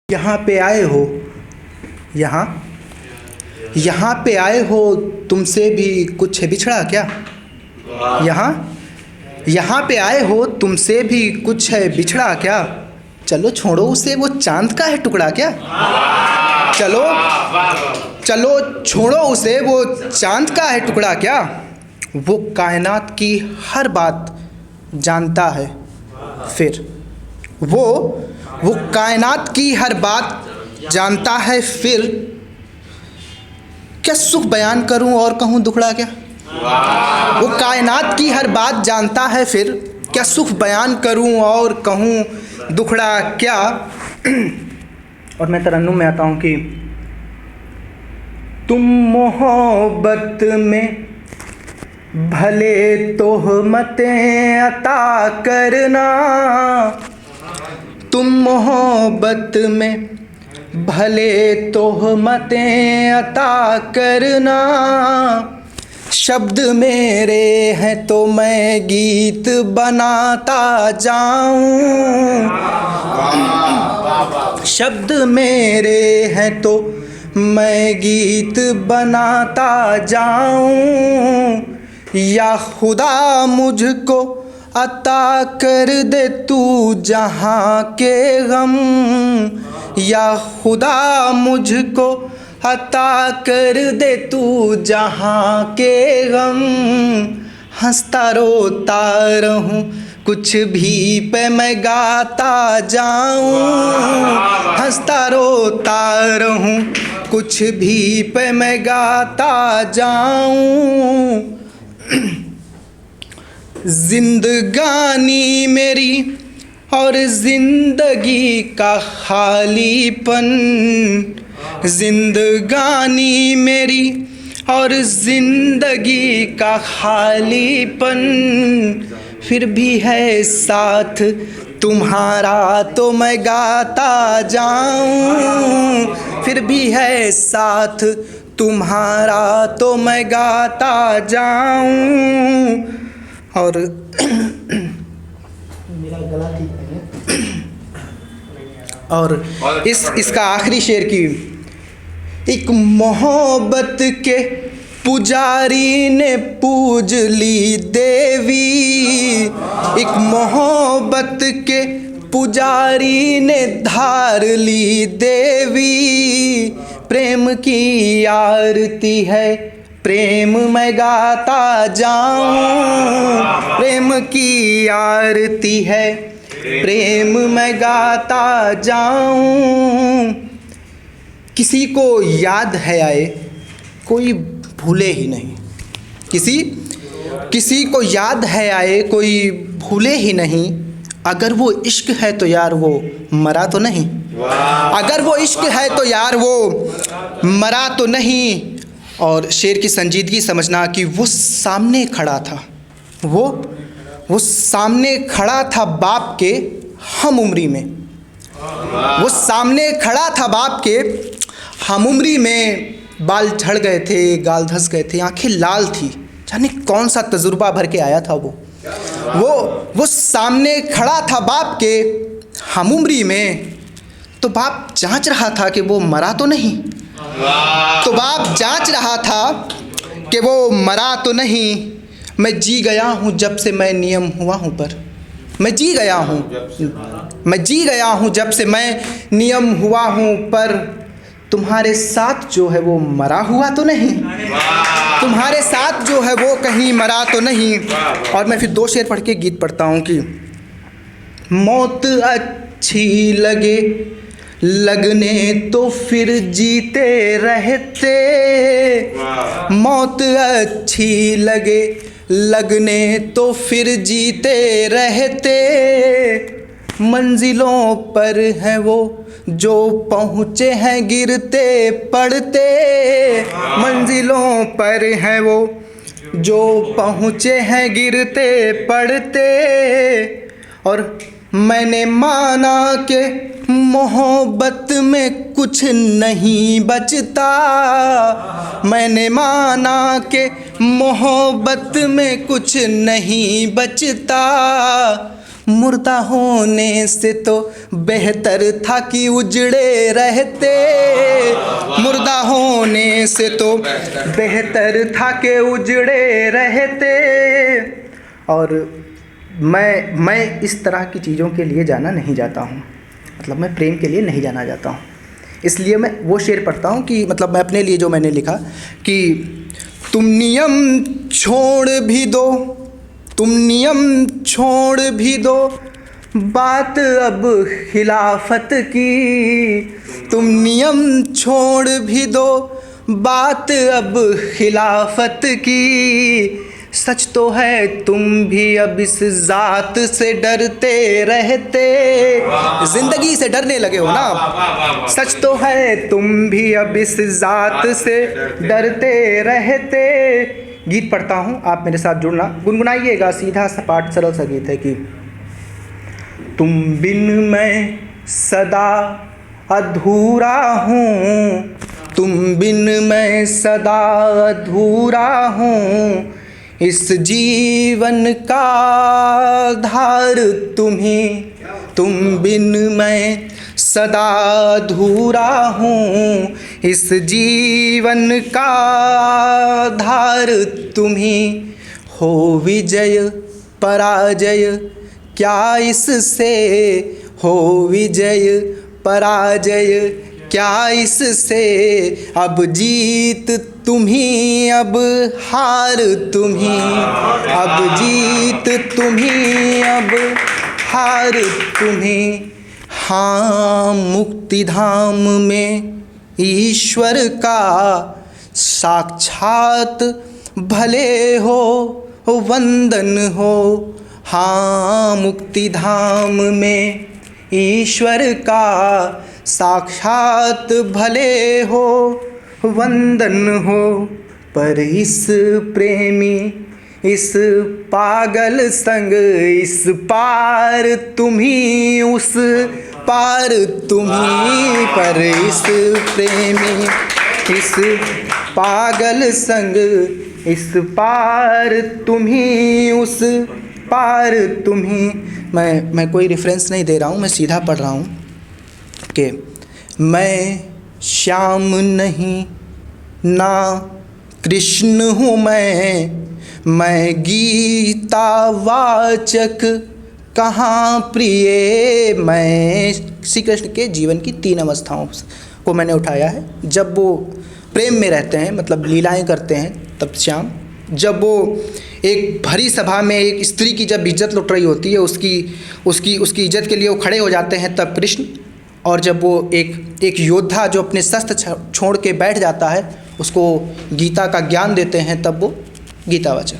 यहाँ पे आए हो, यहाँ पे आए हो, तुमसे भी कुछ बिछड़ा क्या? यहाँ पे आए हो, तुमसे भी कुछ है बिछड़ा क्या? चलो छोड़ो उसे, वो चांद का है टुकड़ा क्या? चलो छोड़ो उसे, वो चांद का है टुकड़ा क्या? वो कायनात की हर बात जानता है फिर वो कायनात की हर बात जानता है फिर। क्या सुख बयान करूं और कहूं दुखड़ा क्या? वो कायनात की हर बात जानता है फिर। क्या सुख बयान करूं और कहूं दुखड़ा क्या? और मैं तरन्नुम में आता हूं कि तुम मोहब्बत में भले तोहमतें अता करना, तुम मोहब्बत में भले तोहमतें अता करना। शब्द मेरे हैं तो मैं गीत बनाता जाऊं, शब्द मेरे हैं तो मैं गीत बनाता जाऊं। या खुदा मुझको अता कर दे तू जहाँ के गम, या खुदा मुझको अता कर दे तू जहाँ के गम। हंसता रोता रहूं कुछ भी पे मैं गाता जाऊं, हंसता रोता रहूं कुछ भी पे मैं गाता जाऊं। जिंदगानी मेरी और जिंदगी का खालीपन, जिंदगानी मेरी और जिंदगी का खालीपन। फिर भी है साथ तुम्हारा तो मैं गाता जाऊं, फिर भी है साथ तुम्हारा तो मैं गाता जाऊं। और मेरा गला ठीक नहीं है। और इसका आखिरी शेर की, एक मोहब्बत के पुजारी ने पूज ली देवी, एक मोहब्बत के पुजारी ने धार ली देवी। प्रेम की आरती है प्रेम मैं गाता जाऊं, प्रेम की आरती है प्रेम मैं गाता जाऊं। किसी को याद है आए कोई भूले ही नहीं, किसी को याद है आए कोई भूले ही नहीं। अगर वो इश्क है तो यार वो मरा तो नहीं, अगर वो इश्क है तो यार वो मरा तो नहीं। और शेर की संजीदगी समझना कि वो सामने खड़ा था, वो सामने खड़ा था बाप के हम उम्री में, वो सामने खड़ा था बाप के हम उम्री में। बाल झड़ गए थे, गाल धंस गए थे, आंखें लाल थी, जाने कौन सा तजुर्बा भर के आया था वो सामने खड़ा था बाप के हम उम्री में। तो बाप जांच रहा था कि वो मरा तो नहीं, तो बाप जांच रहा था कि वो मरा तो नहीं। मैं जी गया हूँ जब से मैं नियम हुआ हूँ पर, मैं जी गया हूँ जब से मैं नियम हुआ हूँ पर। तुम्हारे साथ जो है वो मरा हुआ तो नहीं, तुम्हारे साथ जो है वो कहीं मरा तो नहीं। और मैं फिर दो शेर पढ़ के गीत पढ़ता हूँ कि मौत अच्छी लगे लगने तो फिर जीते रहते, मौत अच्छी लगे लगने तो फिर जीते रहते। मंजिलों पर हैं वो जो पहुँचे हैं गिरते पड़ते, मंजिलों पर हैं वो जो पहुँचे हैं गिरते पड़ते। और मैंने माना कि मोहब्बत में कुछ नहीं बचता, मैंने माना कि मोहब्बत में कुछ नहीं बचता। मुर्दा होने से तो बेहतर था कि उजड़े रहते, मुर्दा होने से तो बेहतर था कि उजड़े रहते। और मैं इस तरह की चीज़ों के लिए जाना नहीं जाता हूँ, मतलब मैं प्रेम के लिए नहीं जाना जाता हूँ। इसलिए मैं वो शेर पढ़ता हूँ कि मतलब मैं अपने लिए जो मैंने लिखा कि तुम नियम छोड़ भी दो, तुम नियम छोड़ भी दो, बात अब खिलाफत की, तुम नियम छोड़ भी दो, बात अब खिलाफत की। सच तो है तुम भी अब इस ज़ात से डरते रहते, ज़िंदगी से डरने लगे हो ना। सच तो है तुम भी अब इस ज़ात से डरते रहते। गीत पढ़ता हूँ, आप मेरे साथ जुड़ना, गुनगुनाइएगा। सीधा सपाट सरल सा गीत है कि तुम बिन मैं सदा अधूरा हूँ, तुम बिन मैं सदा अधूरा हूँ, इस जीवन का आधार तुम्ही, तुम बिन मैं सदा अधूरा हूँ, इस जीवन का आधार तुम्ही। हो विजय पराजय क्या इससे, हो विजय पराजय क्या इससे, अब जीत तुम्ही अब हार तुम्ही, अब जीत तुम्ही अब हार तुम्ही। हाँ मुक्ति धाम में ईश्वर का साक्षात भले हो वंदन हो, हाँ मुक्ति धाम में ईश्वर का साक्षात भले हो वंदन हो। पर इस प्रेमी इस पागल संग इस पार तुम्ही उस पार तुम्ही, पर इस प्रेमी इस पागल संग इस पार तुम्ही उस पार तुम्ही। मैं कोई रेफरेंस नहीं दे रहा हूँ, मैं सीधा पढ़ रहा हूँ कि मैं श्याम नहीं ना कृष्ण हूँ, मैं गीता वाचक कहाँ प्रिय। मैं श्री कृष्ण के जीवन की 3 अवस्थाओं को मैंने उठाया है। जब वो प्रेम में रहते हैं, मतलब लीलाएं करते हैं, तब श्याम। जब वो एक भरी सभा में एक स्त्री की जब इज्जत लुट रही होती है, उसकी इज्जत के लिए वो खड़े हो जाते हैं, तब कृष्ण। और जब वो एक योद्धा जो अपने शस्त्र छोड़ के बैठ जाता है, उसको गीता का ज्ञान देते हैं, तब वो गीतावाचक।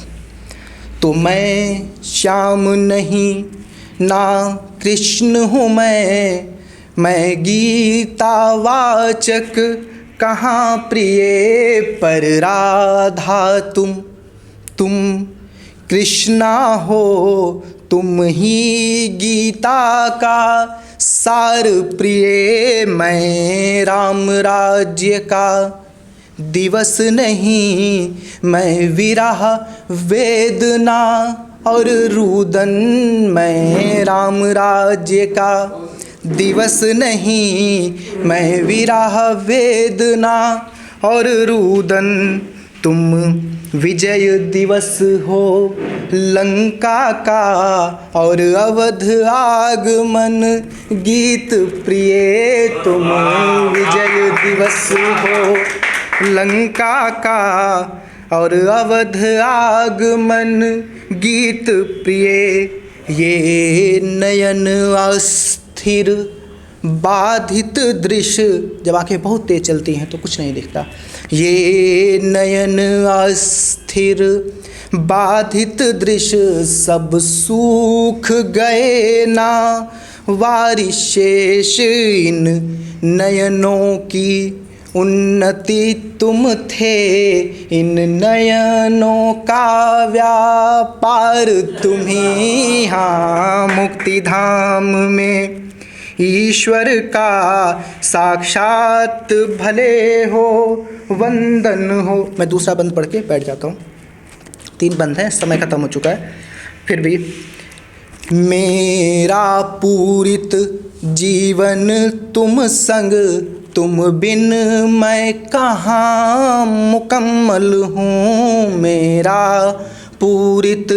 तो मैं श्याम नहीं ना कृष्ण हूँ, मैं गीतावाचक कहाँ प्रिय। पर राधा तुम कृष्णा हो, तुम ही गीता का सार प्रिय। मैं राम राज्य का दिवस नहीं, मैं विरह वेदना और रुदन। मैं राम राज्य का दिवस नहीं, मैं विरह वेदना और रुदन। तुम विजय दिवस हो लंका का और अवध आगमन गीत प्रिय। तुम विजय दिवस हो लंका का और अवध आगमन गीत प्रिय। ये नयन अस्थिर बाधित दृश्य, जब आंखें बहुत तेज चलती हैं तो कुछ नहीं दिखता। ये नयन अस्थिर बाधित दृश्य सब सूख गए ना, वारिश शेष इन नयनों की उन्नति तुम थे। इन नयनों का व्यापार तुम्ही, हाँ मुक्ति धाम में ईश्वर का साक्षात भले हो वंदन हो। मैं दूसरा बंद पढ़ के बैठ जाता हूँ, 3 बंद हैं, समय ख़त्म हो चुका है। फिर भी मेरा पूरित जीवन तुम संग, तुम बिन मैं कहाँ मुकम्मल हूँ। मेरा पूरित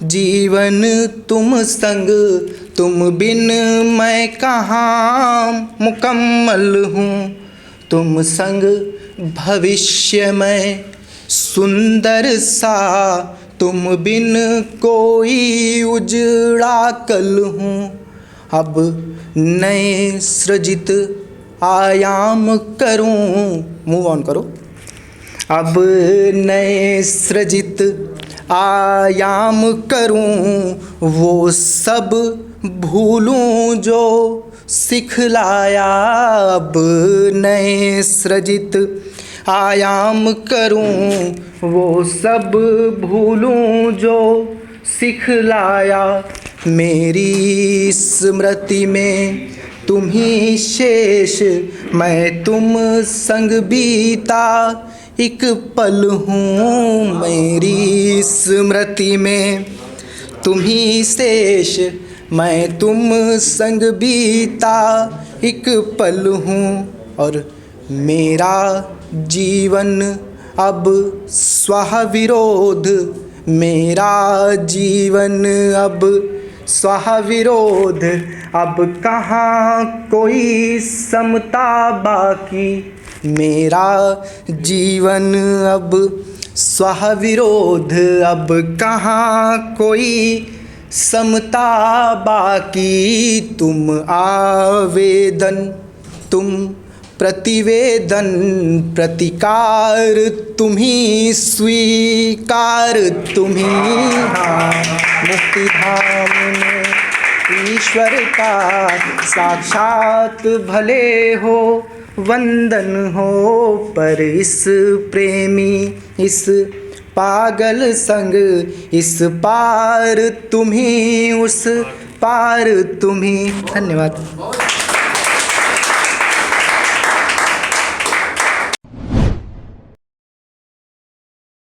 जीवन तुम संग, तुम बिन मैं कहाँ मुकम्मल हूँ। तुम संग भविष्य में सुंदर सा, तुम बिन कोई उजड़ा कल हूँ। अब नए सृजित आयाम करूं, मूव ऑन करो। अब नए सृजित आयाम करूं, वो सब भूलूं जो सिखलाया। अब नए सृजित आयाम करूं, वो सब भूलूं जो सिखलाया। मेरी स्मृति में तुम ही शेष, मैं तुम संग बीता एक पल हूँ। मेरी स्मृति में तुम ही शेष, मैं तुम संग बीता एक पल हूँ। और मेरा जीवन अब स्वविरोध, मेरा जीवन अब स्वविरोध। अब कहाँ कोई समता बाकी, मेरा जीवन अब स्वविरोध। अब कहाँ कोई समता बाकी। तुम आवेदन, तुम प्रतिवेदन, प्रतिकार तुम ही स्वीकार, तुम ही हाँ। मुक्ति धाम में ईश्वर का साक्षात भले हो, वंदन हो। पर इस प्रेमी, इस पागल संग, इस पार तुम ही, उस पार तुम ही। धन्यवाद।